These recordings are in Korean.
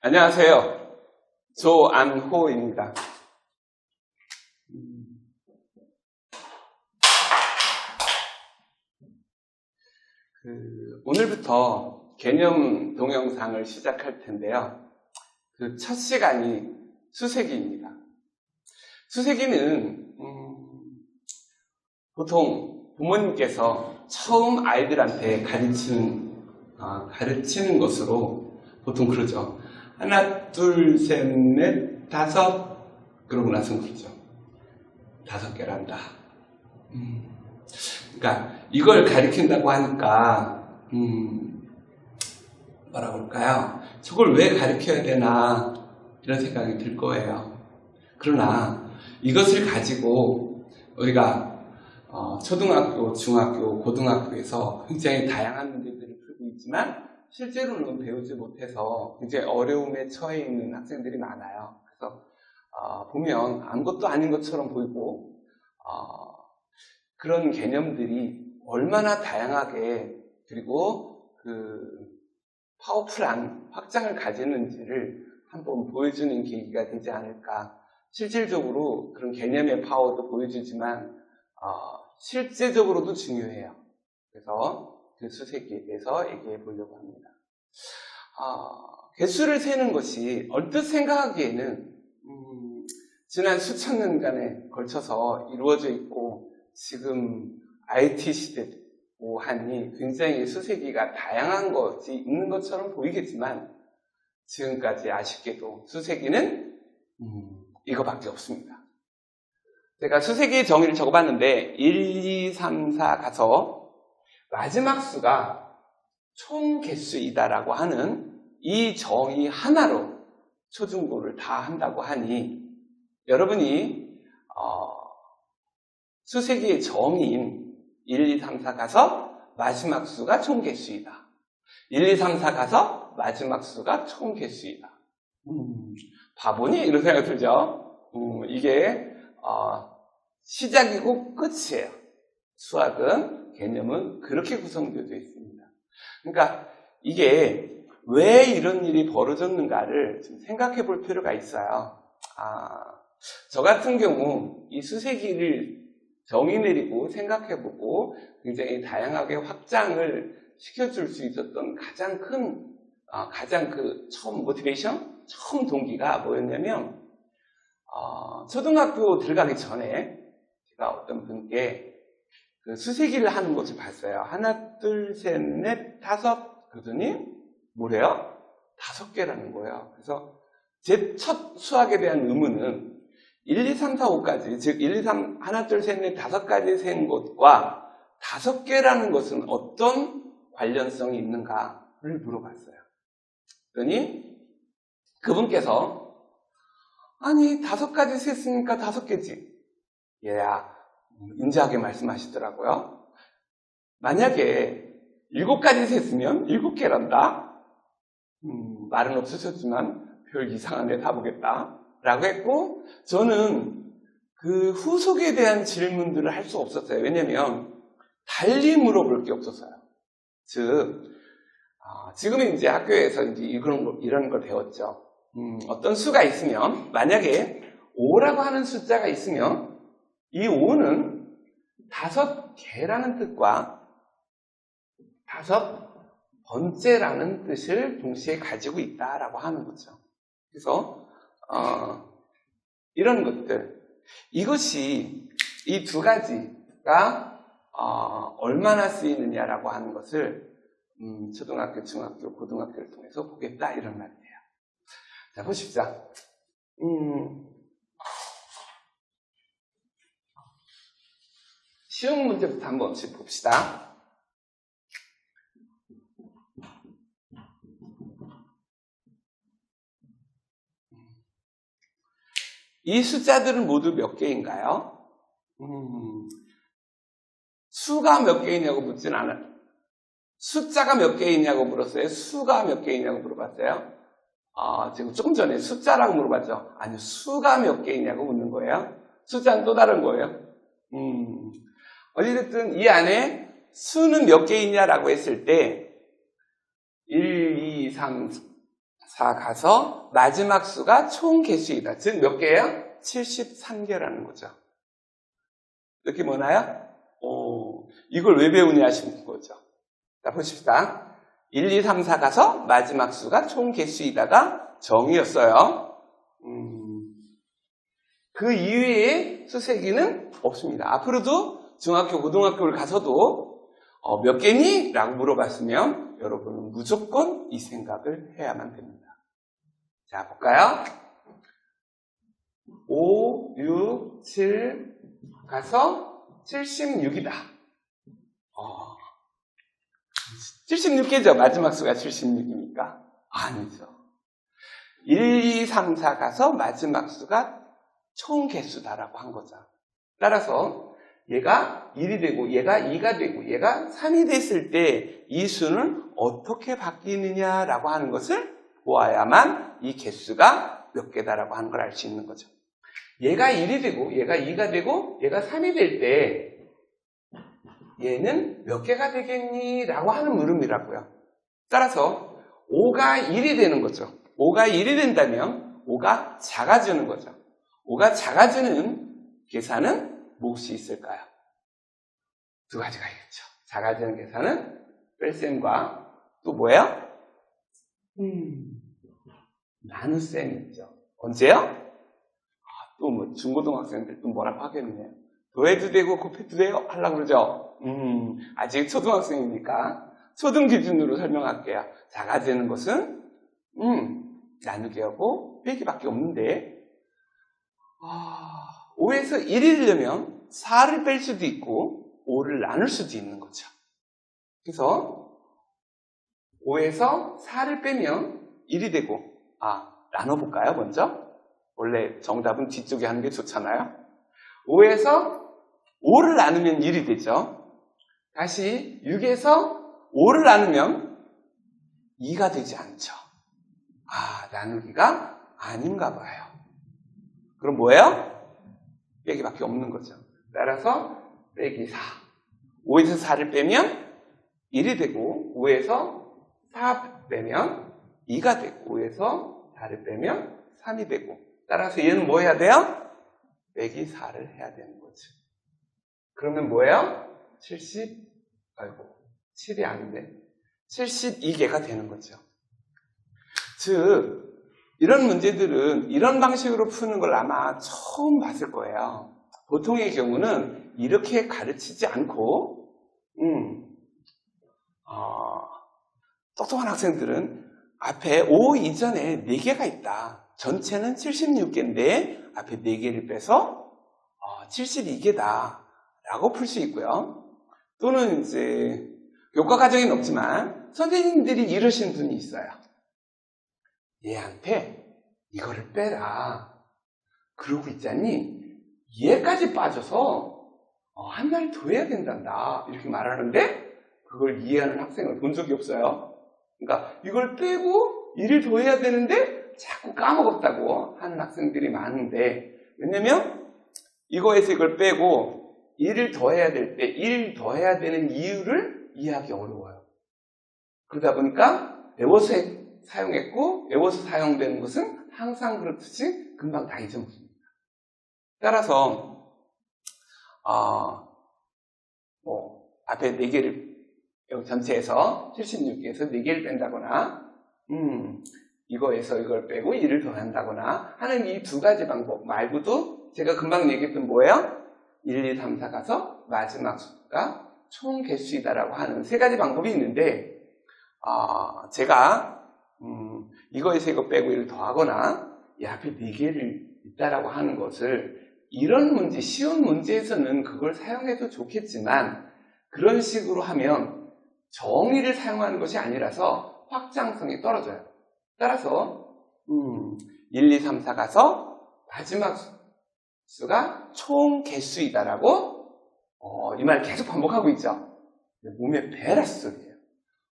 안녕하세요. 조안호입니다. 오늘부터 개념 동영상을 시작할 텐데요. 첫 시간이 수세기입니다. 수세기는 보통 부모님께서 처음 아이들한테 가르치는 것으로 보통 그러죠. 하나, 둘, 셋, 넷, 다섯. 그러고 나서는 그러죠. 5개란다. 그러니까 이걸 가르친다고 하니까 뭐라 그럴까요? 저걸 왜 가르쳐야 되나 이런 생각이 들 거예요. 그러나 이것을 가지고 우리가 초등학교, 중학교, 고등학교에서 굉장히 다양한 문제들을 풀고 있지만 실제로는 배우지 못해서 굉장히 어려움에 처해 있는 학생들이 많아요. 그래서 보면 아무것도 아닌 것처럼 보이고 그런 개념들이 얼마나 다양하게 그리고 파워풀한 확장을 가지는지를 한번 보여주는 계기가 되지 않을까. 실질적으로 그런 개념의 파워도 보여주지만 실제적으로도 중요해요. 그래서 그 수세기에 대해서 얘기해 보려고 합니다. 개수를 세는 것이 얼뜻 생각하기에는 지난 수천 년간에 걸쳐서 이루어져 있고 지금 IT 시대고 하니 굉장히 수세기가 다양한 것이 있는 것처럼 보이겠지만 지금까지 아쉽게도 수세기는 이거밖에 없습니다. 제가 수세기의 정의를 적어봤는데 1, 2, 3, 4 가서 마지막 수가 총 개수이다라고 하는 이 정의 하나로 초중고를 다 한다고 하니 여러분이 수세기의 정의인 1, 2, 3, 4 가서 마지막 수가 총 개수이다. 1, 2, 3, 4 가서 마지막 수가 총 개수이다. 바보니? 이런 생각이 들죠? 이게 시작이고 끝이에요. 수학은, 개념은 그렇게 구성되어 있습니다. 그러니까 이게 왜 이런 일이 벌어졌는가를 좀 생각해 볼 필요가 있어요. 저 같은 경우 이 수세기를 정의 내리고 생각해 보고 굉장히 다양하게 확장을 시켜줄 수 있었던 가장 처음 모티베이션? 처음 동기가 뭐였냐면 초등학교 들어가기 전에 제가 어떤 분께 그 수세기를 하는 것을 봤어요. 하나, 둘, 셋, 넷, 다섯. 그러더니 뭐래요? 5개라는 거예요. 그래서 제 첫 수학에 대한 의문은 1, 2, 3, 4, 5까지, 즉 1, 2, 3, 하나, 둘, 셋, 넷, 5까지 센 것과 5개라는 것은 어떤 관련성이 있는가를 물어봤어요. 그러니 그분께서 아니 5가지 셌으니까 5개지. 얘야 인자하게 말씀하시더라고요. 만약에 7가지 셌으면 7개란다. 말은 없으셨지만 별 이상한 애 다 보겠다 라고 했고, 저는 그 후속에 대한 질문들을 할 수 없었어요. 왜냐면 달리 물어볼 게 없었어요. 즉 지금은 이제 학교에서 이제 이런 걸 배웠죠. 어떤 수가 있으면 만약에 5라고 하는 숫자가 있으면 이 5는 5개라는 뜻과 5번째라는 뜻을 동시에 가지고 있다라고 하는 거죠. 그래서 이런 것들, 이것이 이 두 가지가 얼마나 쓰이느냐라고 하는 것을 초등학교, 중학교, 고등학교를 통해서 보겠다 이런 말이에요. 자, 보십시오. 쉬운 문제부터 한번 봅시다. 이 숫자들은 모두 몇 개인가요? 수가 몇 개이냐고 묻진 않아요. 숫자가 몇 개이냐고 물었어요? 수가 몇 개이냐고 물어봤어요? 지금 조금 전에 숫자라고 물어봤죠? 아니요, 수가 몇 개이냐고 묻는 거예요. 숫자는 또 다른 거예요. 어찌됐든 이 안에 수는 몇 개이냐라고 했을 때 1, 2, 3, 가서 마지막 수가 총 개수이다. 즉 몇 개예요? 73개라는 거죠. 느낌 오나요? 이걸 왜 배우냐 하시는 거죠. 자, 보십시다. 1, 2, 3, 4 가서 마지막 수가 총 개수이다가 정이었어요. 그 이외에 수세기는 없습니다. 앞으로도 중학교, 고등학교를 가서도 몇 개니? 라고 물어봤으면 여러분은 무조건 이 생각을 해야만 됩니다. 자, 볼까요? 5, 6, 7 가서 76이다. 76개죠. 마지막 수가 76이니까. 아니죠. 1, 2, 3, 4 가서 마지막 수가 총 개수다라고 한 거죠. 따라서 얘가 1이 되고 얘가 2가 되고 얘가 3이 됐을 때 이 수는 어떻게 바뀌느냐라고 하는 것을 보아야만 이 개수가 몇 개다라고 하는 걸 알 수 있는 거죠. 얘가 1이 되고 얘가 2가 되고 얘가 3이 될 때 얘는 몇 개가 되겠니? 라고 하는 물음이라고요. 따라서 5가 1이 되는 거죠. 5가 1이 된다면 5가 작아지는 거죠. 5가 작아지는 계산은 무엇이 있을까요? 두 가지가 있겠죠. 작아지는 계산은 뺄셈과 또 뭐예요? 나눗셈이 있죠. 언제요? 또 뭐 중고등학생들 또 뭐라고 하겠네요. 더해도 되고 곱해도 돼요? 하려고 그러죠. 아직 초등학생이니까 초등 기준으로 설명할게요. 작아지는 것은 나누기 하고 빼기밖에 없는데 5에서 1이려면 4를 뺄 수도 있고 5를 나눌 수도 있는 거죠. 그래서 5에서 4를 빼면 1이 되고 나눠볼까요? 먼저 원래 정답은 뒤쪽에 하는 게 좋잖아요. 5에서 5를 나누면 1이 되죠. 다시 6에서 5를 나누면 2가 되지 않죠. 나누기가 아닌가 봐요. 그럼 뭐예요? 빼기밖에 없는 거죠. 따라서 빼기 4. 5에서 4를 빼면 1이 되고 5에서 4 빼면 2가 되고 5에서 4를 빼면 3이 되고 따라서 얘는 뭐 해야 돼요? 빼기 4를 해야 되는 거죠. 그러면 뭐예요? 7이 아닌데 72개가 되는 거죠. 즉 이런 문제들은 이런 방식으로 푸는 걸 아마 처음 봤을 거예요. 보통의 경우는 이렇게 가르치지 않고 똑똑한 학생들은 앞에 5 이전에 4개가 있다. 전체는 76개인데 앞에 4개를 빼서 72개다 라고 풀 수 있고요. 또는 이제 교과 과정에는 없지만 선생님들이 이러신 분이 있어요. 얘한테 이거를 빼라. 그러고 있자니 얘까지 빠져서 한 달 더 해야 된단다. 이렇게 말하는데 그걸 이해하는 학생을 본 적이 없어요. 그러니까 이걸 빼고 일을 더 해야 되는데 자꾸 까먹었다고 하는 학생들이 많은데 왜냐면 이거에서 이걸 빼고 일을 더 해야 될 때 일 더 해야 되는 이유를 이해하기 어려워요. 그러다 보니까 외워서 사용했고 외워서 사용되는 것은 항상 그렇듯이 금방 다 잊어먹습니다. 따라서 앞에 4개를 전체에서 76개에서 4개를 뺀다거나 이거에서 이걸 빼고 1을 더한다거나 하는 이 두 가지 방법 말고도 제가 금방 얘기했던 뭐예요? 1, 2, 3, 4 가서 마지막 수가 총 개수이다라고 하는 3가지 방법이 있는데 제가 이거에서 이거 빼고 1을 더하거나 이 앞에 4개를 있다라고 하는 것을 이런 문제, 쉬운 문제에서는 그걸 사용해도 좋겠지만 그런 식으로 하면 정의를 사용하는 것이 아니라서 확장성이 떨어져요. 따라서 1, 2, 3, 4 가서 마지막 수가 총 개수이다라고 이 말 계속 반복하고 있죠. 몸에 베라스 소리예요.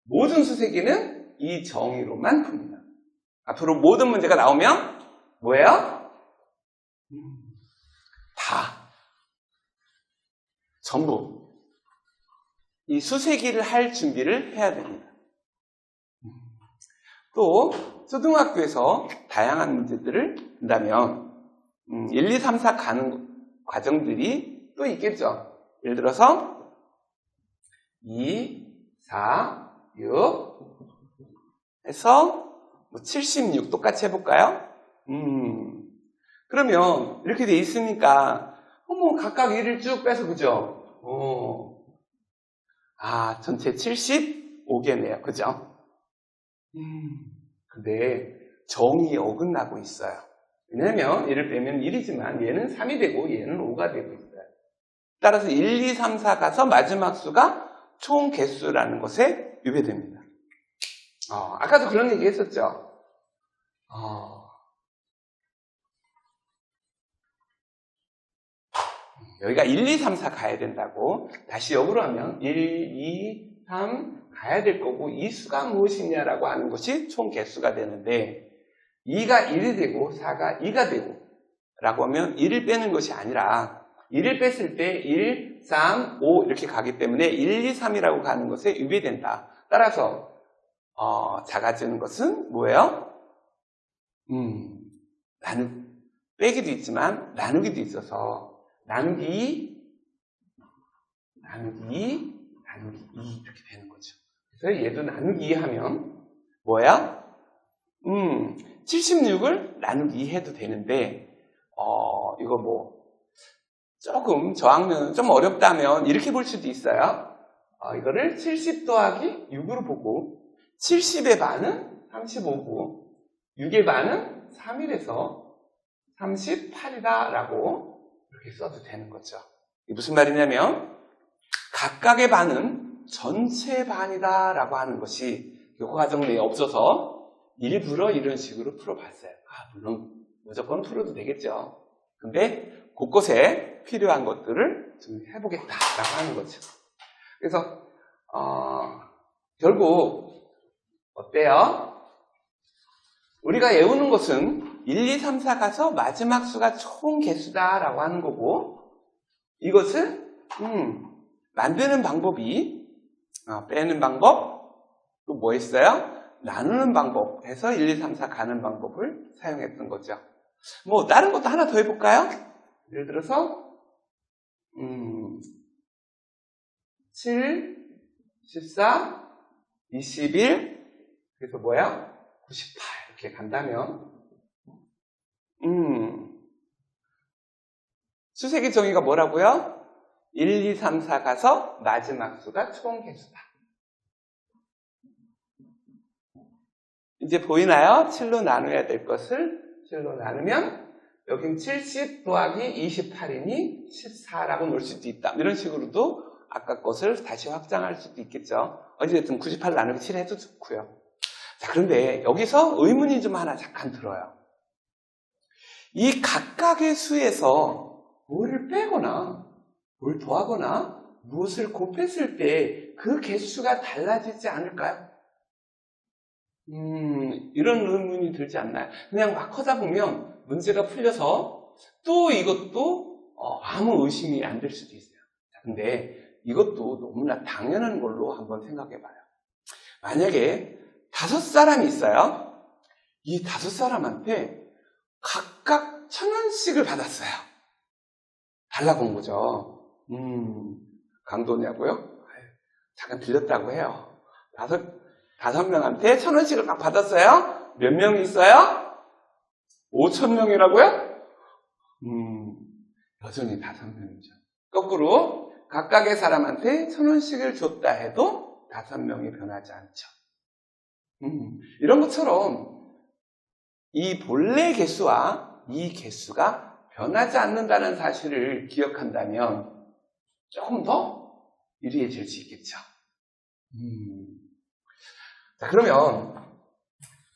모든 수세기는 이 정의로만 풉니다. 앞으로 모든 문제가 나오면 뭐예요? 다 전부 이 수세기를 할 준비를 해야 됩니다. 또 초등학교에서 다양한 문제들을 한다면 1, 2, 3, 4 가는 과정들이 또 있겠죠. 예를 들어서 2, 4, 6 해서 76 똑같이 해볼까요? 그러면 이렇게 돼 있으니까 각각 1을 쭉 빼서 그죠? 전체 75개네요. 그죠? 근데 정이 어긋나고 있어요. 왜냐면 1을 빼면 1이지만 얘는 3이 되고 얘는 5가 되고 있어요. 따라서 1, 2, 3, 4 가서 마지막 수가 총 개수라는 것에 유배됩니다. 아까도 그런 얘기 했었죠. 여기가 1, 2, 3, 4 가야 된다고. 다시 역으로 하면 1, 2, 3 가야 될 거고 이 수가 무엇이냐라고 하는 것이 총 개수가 되는데 2가 1이 되고 4가 2가 되고 라고 하면 1을 빼는 것이 아니라 1을 뺐을 때 1, 3, 5 이렇게 가기 때문에 1, 2, 3이라고 가는 것에 유배된다. 따라서 작아지는 것은 뭐예요? 빼기도 있지만 나누기도 있어서 나누기 2 이렇게 되는 거죠. 그래서 얘도 나누기 2 하면 뭐야? 76을 나누기 2 해도 되는데 이거 조금 저학년은 좀 어렵다면 이렇게 볼 수도 있어요. 이거를 70 더하기 6으로 보고 70의 반은 35고 6의 반은 3이라서 38이다 라고 이렇게 써도 되는 거죠. 이게 무슨 말이냐면 각각의 반은 전체 반이다 라고 하는 것이 요거 과정 내에 없어서 일부러 이런 식으로 풀어봤어요. 물론 무조건 풀어도 되겠죠. 근데 곳곳에 필요한 것들을 좀 해보겠다라고 하는 거죠. 그래서 결국 어때요? 우리가 외우는 것은 1, 2, 3, 4 가서 마지막 수가 총 개수다라고 하는 거고 이것을 만드는 방법이 빼는 방법 또 뭐 있어요? 나누는 방법 해서 1, 2, 3, 4 가는 방법을 사용했던 거죠. 다른 것도 하나 더 해볼까요? 예를 들어서 7, 14, 21 그래서 뭐야? 98 이렇게 간다면 수세기 정의가 뭐라고요? 1, 2, 3, 4 가서 마지막 수가 총 개수다. 이제 보이나요? 7로 나눠야 될 것을 7로 나누면 여긴 70 더하기 28이니 14라고 놓을 수도 있다. 이런 식으로도 아까 것을 다시 확장할 수도 있겠죠. 어쨌든 98 나누기 7 해도 좋고요. 자, 그런데 여기서 의문이 좀 하나 잠깐 들어요. 이 각각의 수에서 뭐를 빼거나 뭘 더하거나 무엇을 곱했을 때 그 개수가 달라지지 않을까요? 이런 의문이 들지 않나요? 그냥 막 하다 보면 문제가 풀려서 또 이것도 아무 의심이 안 될 수도 있어요. 근데 이것도 너무나 당연한 걸로 한번 생각해 봐요. 만약에 5사람이 있어요. 이 5사람한테 각각 1,000원씩을 받았어요. 달라고 온 거죠. 강도냐고요? 잠깐 빌렸다고 해요. 5명한테 1,000원씩을 막 받았어요. 몇 명이 있어요? 5,000명이라고요? 여전히 5명이죠. 거꾸로 각각의 사람한테 1,000원씩을 줬다 해도 5명이 변하지 않죠. 이런 것처럼 이 본래 개수와 이 개수가 변하지 않는다는 사실을 기억한다면 조금 더 유리해질 수 있겠죠. 자, 그러면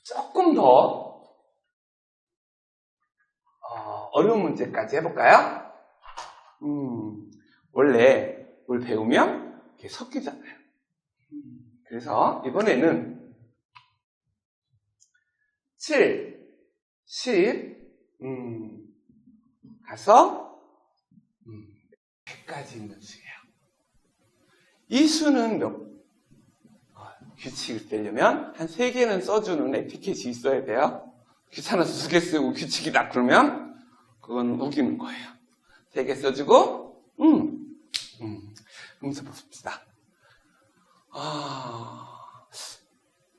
조금 더 어려운 문제까지 해볼까요? 원래 뭘 배우면 이렇게 섞이잖아요. 그래서 이번에는 7, 10 가서 100까지 있는 수예요. 이 수는 규칙을 떼려면 한 3개는 써주는 에티켓이 있어야 돼요. 귀찮아서 2개 쓰고 규칙이다 그러면 그건 우기는 거예요. 3개 써주고, 그러면서 봅시다.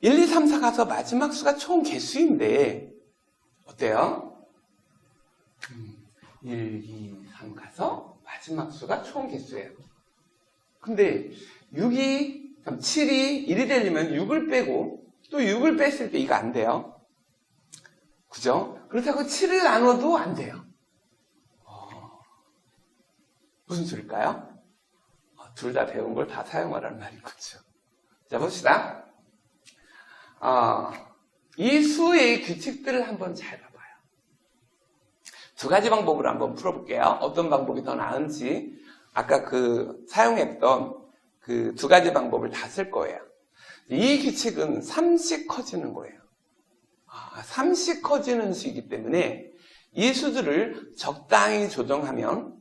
1, 2, 3, 4 가서 마지막 수가 총 개수인데, 어때요? 1, 2, 3 가서 마지막 수가 총 개수예요. 근데 6이, 7이 1이 되려면 6을 빼고, 또 6을 뺐을 때 이거 안 돼요. 그죠? 그렇다고 7을 나눠도 안 돼요. 무슨 소릴까요? 둘 다 배운 걸 다 사용하라는 말인 거죠. 자, 봅시다. 이 수의 규칙들을 한번 잘 봐봐요. 2가지 방법으로 한번 풀어볼게요. 어떤 방법이 더 나은지. 아까 사용했던 2가지 방법을 다 쓸 거예요. 이 규칙은 3씩 커지는 거예요. 3씩 커지는 수이기 때문에 이 수들을 적당히 조정하면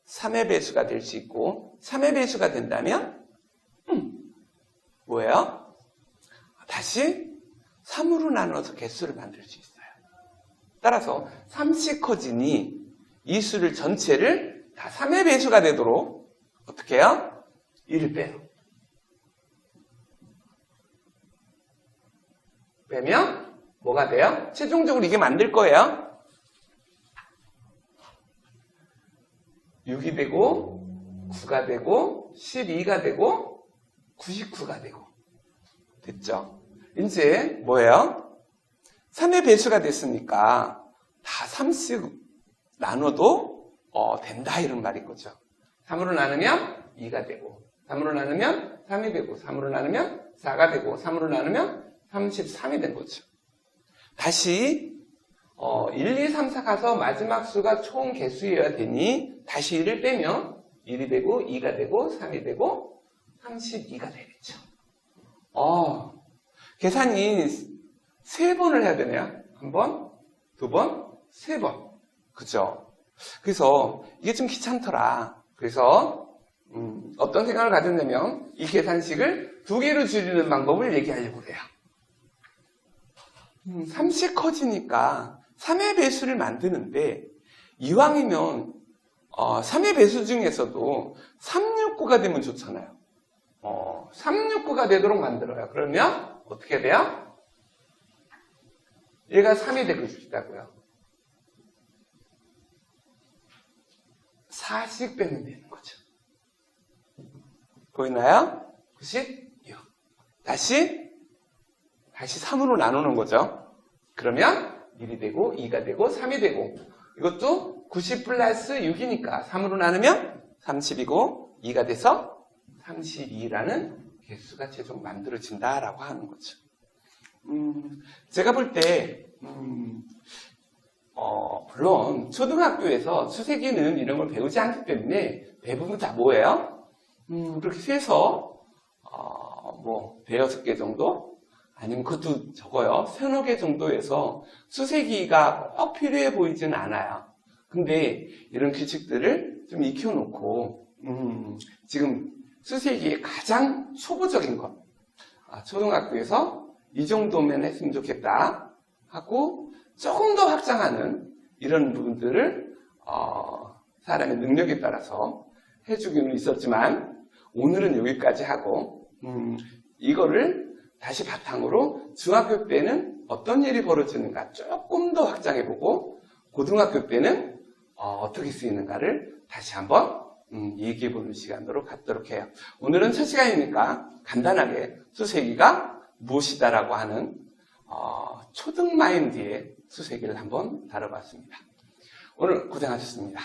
3의 배수가 될 수 있고 3의 배수가 된다면 뭐예요? 다시 3으로 나눠서 개수를 만들 수 있어요. 따라서 3씩 커지니 이 수를 전체를 다 3의 배수가 되도록 어떻게 해요? 1을 빼요. 빼면 뭐가 돼요? 최종적으로 이게 만들 거예요. 6이 되고 9가 되고 12가 되고 99가 되고 됐죠? 이제 뭐예요? 3의 배수가 됐으니까 다 3씩 나눠도 된다 이런 말인 거죠. 3으로 나누면 2가 되고 3으로 나누면 3이 되고 3으로 나누면 4가 되고 3으로 나누면 33이 된 거죠. 다시 1, 2, 3, 4 가서 마지막 수가 총 개수여야 되니 다시 1을 빼면 1이 되고 2가 되고 3이 되고 32가 되겠죠. 계산이 3번을 해야 되네요. 1번, 2번, 3번. 그죠? 그래서 이게 좀 귀찮더라. 그래서 어떤 생각을 가졌냐면 이 계산식을 2개로 줄이는 방법을 얘기하려고 해요. 3씩 커지니까 3의 배수를 만드는데 이왕이면 3의 배수 중에서도 369가 되면 좋잖아요. 369가 되도록 만들어요. 그러면 어떻게 돼요? 얘가 3이 되고 싶다고요. 4씩 빼면 되는 거죠. 보이나요? 96. 다시 3으로 나누는 거죠. 그러면 1이 되고 2가 되고 3이 되고 이것도 90 플러스 6이니까 3으로 나누면 30이고 2가 돼서 32라는 개수가 최종 만들어진다라고 하는 거죠. 제가 볼 때 물론 초등학교에서 수세기는 이런 걸 배우지 않기 때문에 대부분 다 뭐예요? 그렇게 세서 대여섯 개 정도? 아니면 그것도 적어요. 서너 개 정도에서 수세기가 꼭 필요해 보이진 않아요. 근데 이런 규칙들을 좀 익혀놓고 지금 수세기의 가장 초보적인 것 초등학교에서 이 정도면 했으면 좋겠다 하고 조금 더 확장하는 이런 부분들을 사람의 능력에 따라서 해주기는 있었지만 오늘은 여기까지 하고 이거를 다시 바탕으로 중학교 때는 어떤 일이 벌어지는가 조금 더 확장해보고 고등학교 때는 어떻게 쓰이는가를 다시 한번 얘기해보는 시간으로 갖도록 해요. 오늘은 첫 시간이니까 간단하게 수세기가 무엇이다라고 하는 초등 마인드의 수세기를 한번 다뤄봤습니다. 오늘 고생하셨습니다.